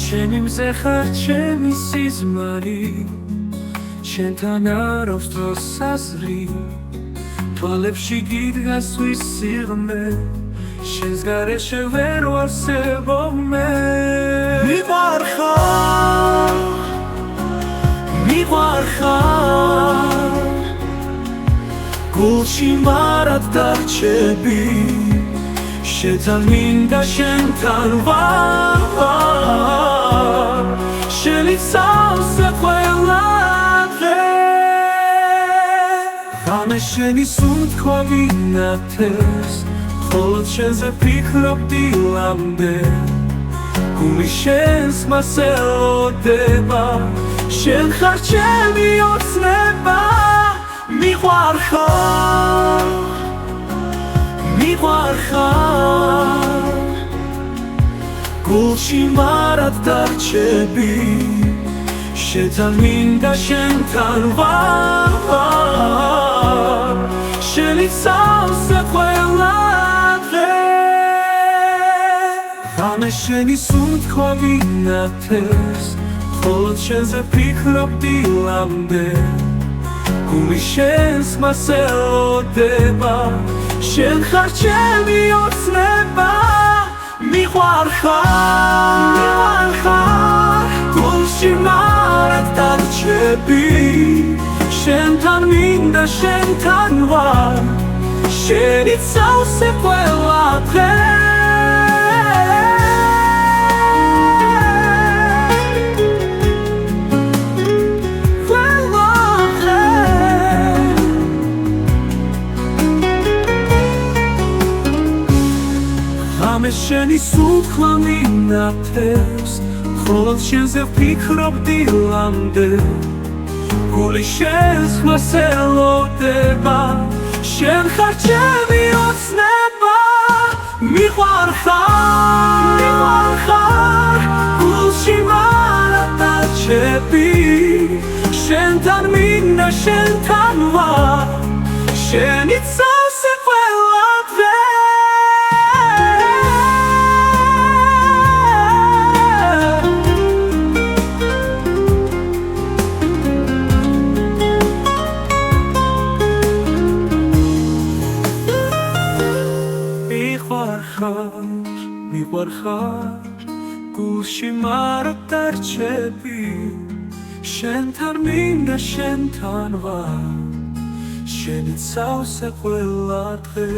შენი მზე ხარ ჩემი სიზმარი შენთან არ აქვს დროს აზრი თვალებში გიდგას ვის სიღრმე შენს გარეშე ვერ ვარსებობ მე მიყვარხარ გულში მარად დარჩები შენთან მინდა შენთან ვარ შენი ცალსა ყველა დღე ღამე შენი სუნთქვა მინათებს ხოლოდ შენზე ფიქრობდი ლამდე გული შენს მასელოდება შენ ხარ ჩემი ოცნება მიყვარხარ გულში მარად დარჩები შენთან მინდა შენთან ვარ შენი ცალსა ყველა დღე ღამე შენი სუნთქვა მინათებს ხოლოდ შენზე ფიქრობდი ლამდე გული შენს მასელოდება შენ ხარ ჩემი ოცნება მიყვარხარ გულში მარად დარჩები შენთან მინდა შენთან ვარ შენი ცალსა ყველა დღე ღამე შენი სუნთქვა მინათებს ხოლოდ შენზე ვფიქრობდი ლამდე გული შენს მასელოდება შენ ხარ ჩემი ოცნება მიყვარხარ გულში მარად დარჩები შენთან მინდა შენთან ვარ შენი ცალსა ყველა დღე მიყვარხარ გულში მარად დარჩები შენთან მინდა შენთან ვარ შენი ცალსა ყველა დღე